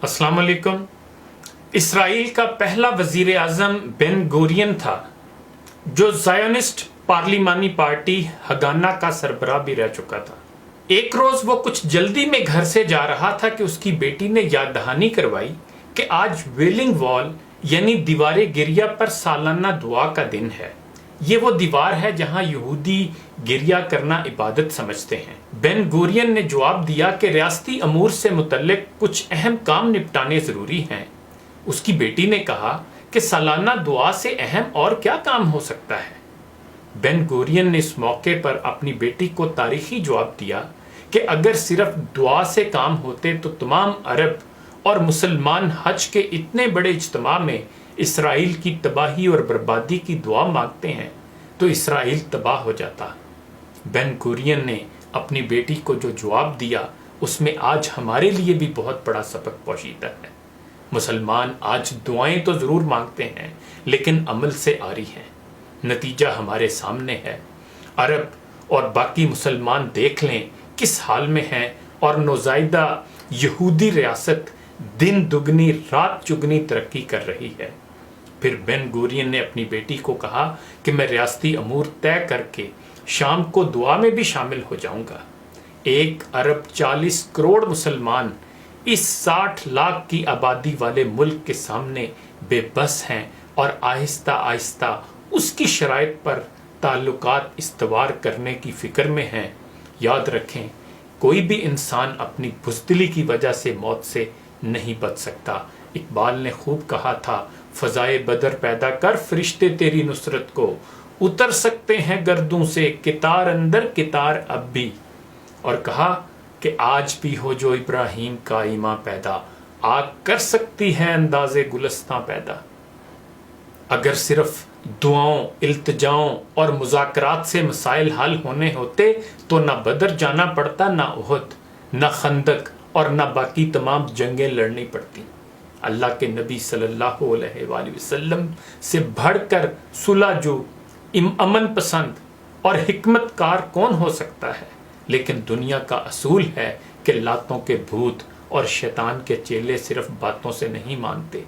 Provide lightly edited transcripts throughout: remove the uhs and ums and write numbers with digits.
अस्सलाम वालेकुम। इसराइल का पहला वजीर आज़म बेन गुरियन था जो ज़ायोनिस्ट पार्लिमानी पार्टी हगाना का सरबराह भी रह चुका था। एक रोज वो कुछ जल्दी में घर से जा रहा था कि उसकी बेटी ने याद दहानी करवाई कि आज वेलिंग वॉल यानी दीवारे गिरिया पर सालाना दुआ का दिन है। ये वो दीवार है जहां यहूदी गिरिया करना इबादत समझते हैं। बेन गुरियन ने जवाब दिया कि रियासती अमूर से मुतल्लिक कुछ अहम काम निपटाने जरूरी हैं। उसकी बेटी ने कहा कि सालाना दुआ से अहम और क्या काम हो सकता है। बेन गुरियन ने इस मौके पर अपनी बेटी को तारीखी जवाब दिया कि अगर सिर्फ दुआ से काम होते तो तमाम अरब और मुसलमान हज के इतने बड़े इज्तिमा में इसराइल की तबाही और बर्बादी की दुआ मांगते हैं तो इसराइल तबाह हो जाता। बेन गुरियन ने अपनी बेटी को जो जवाब दिया उसमें आज हमारे लिए भी बहुत बड़ा सबक पोशीदा है। मुसलमान आज दुआएं तो जरूर मांगते हैं लेकिन अमल से आरी हैं। नतीजा हमारे सामने है। अरब और बाकी मुसलमान देख लें किस हाल में हैं और नौज़ायदा यहूदी रियासत दिन दुगनी रात चुगनी तरक्की कर रही है। फिर बेन गुरियन ने अपनी बेटी को कहा कि मैं रियासती अमूर तय करके शाम को दुआ में भी शामिल हो जाऊंगा। 1 अरब 40 करोड़ मुसलमान इस 60 लाख की आबादी वाले मुल्क के सामने बेबस हैं और आहिस्ता आहिस्ता उसकी शराइत पर ताल्लुकात इस्तवार करने की फिक्र में हैं। याद रखें, कोई भी इंसान अपनी बुज़दिली की वजह से मौत से नहीं बच सकता। इकबाल ने खूब कहा था, फजाए बदर पैदा कर फरिश्ते तेरी नुसरत को, उतर सकते हैं गर्दों से कितार अंदर कितार अब भी। और कहा कि आज भी हो जो इब्राहिम का ईमा पैदा, आग कर सकती है अंदाजे गुलस्तां पैदा। अगर सिर्फ दुआओं, इल्तिजाओं और मुज़ाकरात से मसाइल हल होने होते तो ना बदर जाना पड़ता, ना उहद, ना खंदक और ना बाकी तमाम जंगें लड़नी पड़ती। अल्लाह के नबी सल्लल्लाहु अलैहि वसल्लम से बढ़कर सुलहजू, अमन पसंद और हिकमतकार कौन हो सकता है। लेकिन दुनिया का असूल है कि लातों के भूत और शैतान के चेले सिर्फ बातों से नहीं मानते,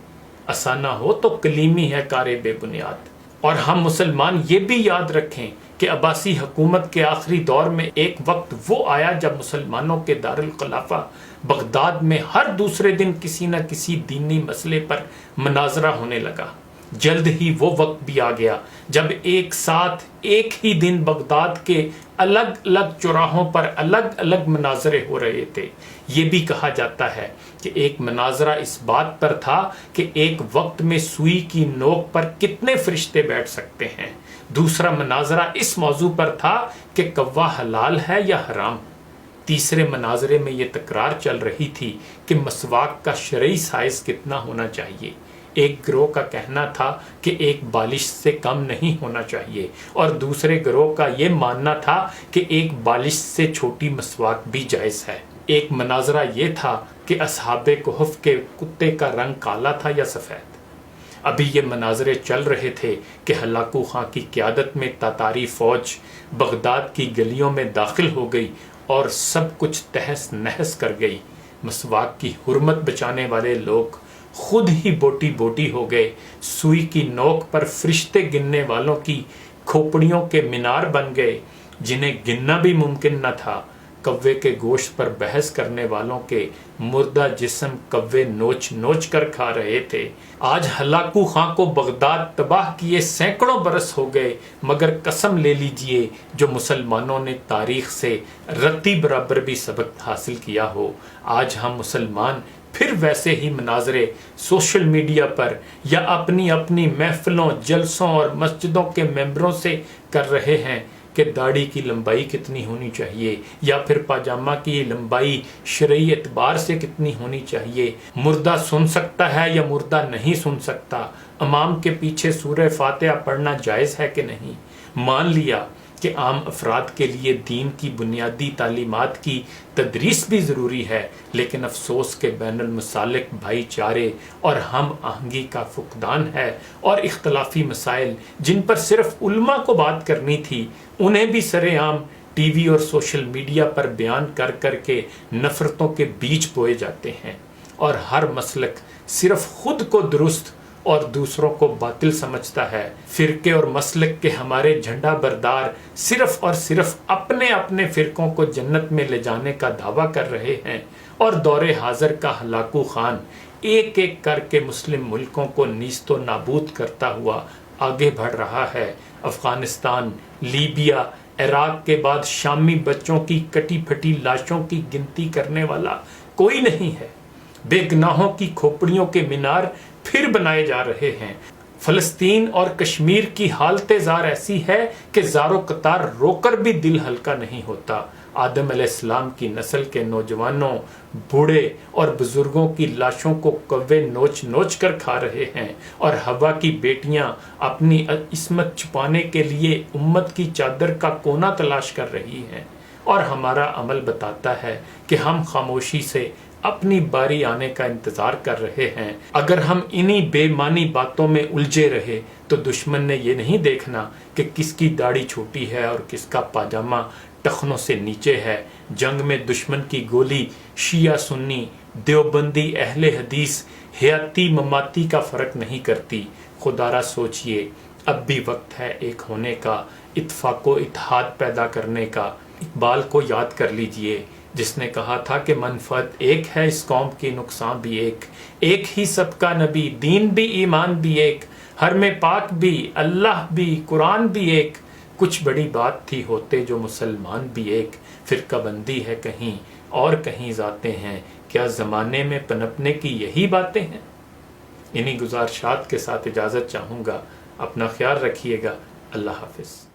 असाना हो तो कलीमी है कारे बेबुनियाद। और हम मुसलमान ये भी याद रखें कि अब्बासी हुकूमत के आखिरी दौर में एक वक्त वो आया जब मुसलमानों के दारुल खिलाफा बगदाद में हर दूसरे दिन किसी न किसी दीनी मसले पर मनाजरा होने लगा। जल्द ही वो वक्त भी आ गया जब एक साथ एक ही दिन बगदाद के अलग अलग चौराहों पर अलग अलग मनाजरे हो रहे थे। ये भी कहा जाता है कि एक मनाजरा इस बात पर था कि एक वक्त में सुई की नोक पर कितने फरिश्ते बैठ सकते हैं। दूसरा मनाजरा इस मौजू पर था कि कव्वा हलाल है या हराम। तीसरे मनाजरे में ये तकरार चल रही थी कि मसवाक का शरई साइज कितना होना चाहिए। एक गिरोह का कहना था कि एक बालिश से कम नहीं होना चाहिए और दूसरे गिरोह का ये मानना था कि एक बालिश से छोटी मसवाक भी जायज़ है। एक मनाजरा ये था कि असहाबे कुहफ के कुत्ते का रंग काला था या सफ़ेद। अभी ये मनाजरे चल रहे थे कि हलाकू खां की क़यादत में तातारी फ़ौज बगदाद की गलियों में दाखिल हो गई और सब कुछ तहस नहस कर गई। मसवाक की हुर्मत बचाने वाले लोग खुद ही बोटी बोटी हो गए। सुई की नोक पर फरिश्ते गिनने वालों की खोपड़ियों के मीनार बन गए जिन्हें गिनना भी मुमकिन न था। कव्वे के गोश्त पर बहस करने वालों के मुर्दा जिस्म कव्वे नोच नोच कर खा रहे थे। आज हलाकू खां को बगदाद तबाह किए सैकड़ों बरस हो गए, मगर कसम ले लीजिए जो मुसलमानों ने तारीख से रत्ती बराबर भी सबक हासिल किया हो। आज हम मुसलमान फिर वैसे ही मनाजरे सोशल मीडिया पर या अपनी अपनी महफिलों, जलसों और मस्जिदों के मेंबरों से कर रहे हैं कि दाढ़ी की लंबाई कितनी होनी चाहिए या फिर पाजामा की लंबाई शरई एतबार से कितनी होनी चाहिए, मुर्दा सुन सकता है या मुर्दा नहीं सुन सकता, इमाम के पीछे सूरह फातिहा पढ़ना जायज़ है कि नहीं। मान लिया कि आम अफराद के लिए दीन की बुनियादी तालीमात की तदरीस भी ज़रूरी है, लेकिन अफसोस के बैनुल मसालिक भाईचारे और हम आहंगी का फुकदान है और इख्तलाफी मसाइल जिन पर सिर्फ उल्मा को बात करनी थी उन्हें भी सरेआम टीवी और सोशल मीडिया पर बयान कर कर के नफरतों के बीज बोए जाते हैं। اور ہر مسلک صرف خود کو درست اور دوسروں کو باطل سمجھتا ہے۔ فرقے اور مسلک کے ہمارے جھنڈا بردار صرف اور صرف اپنے اپنے فرقوں کو جنت میں لے جانے کا دعویٰ کر رہے ہیں، اور دور حاضر کا ہلاکو خان ایک ایک کر کے مسلم ملکوں کو نیست و نابود کرتا ہوا آگے بڑھ رہا ہے۔ افغانستان، لیبیا، عراق کے بعد شامی بچوں کی کٹی پھٹی لاشوں کی گنتی کرنے والا کوئی نہیں ہے۔ بے گناہوں کی کھوپڑیوں کے مینار پھر بنائے جا رہے ہیں۔ فلسطین اور کشمیر کی حالت زار ایسی ہے کہ زارو قطار رو کر بھی دل ہلکا نہیں ہوتا۔ آدم علیہ السلام کی نسل کے نوجوانوں، بوڑھے اور بزرگوں کی لاشوں کو کوے نوچ نوچ کر کھا رہے ہیں، اور ہوا کی بیٹیاں اپنی عصمت چھپانے کے لیے امت کی چادر کا کونا تلاش کر رہی ہیں، اور ہمارا عمل بتاتا ہے کہ ہم خاموشی سے اپنی باری آنے کا انتظار کر رہے ہیں۔ اگر ہم انہی بے معنی باتوں میں الجھے رہے تو دشمن نے یہ نہیں دیکھنا کہ کس کی داڑھی چھوٹی ہے اور کس کا پاجامہ ٹخنوں سے نیچے ہے۔ جنگ میں دشمن کی گولی شیعہ سنی، دیوبندی، اہل حدیث، حیاتی مماتی کا فرق نہیں کرتی۔ خدا را سوچئے، اب بھی وقت ہے ایک ہونے کا، اتفاق و اتحاد پیدا کرنے کا۔ اقبال کو یاد کر لیجئے، جس نے کہا تھا کہ منفعت ایک ہے اس قوم کی، نقصان بھی ایک ہی سب کا نبی، دین بھی ایمان بھی ایک، حرم پاک بھی، اللہ بھی، قرآن بھی ایک، کچھ بڑی بات تھی ہوتے جو مسلمان بھی ایک۔ فرقہ بندی ہے کہیں اور کہیں ذاتیں ہیں، کیا زمانے میں پنپنے کی یہی باتیں ہیں؟ انہی گزارشات کے ساتھ اجازت چاہوں گا۔ اپنا خیال رکھیے گا۔ اللہ حافظ۔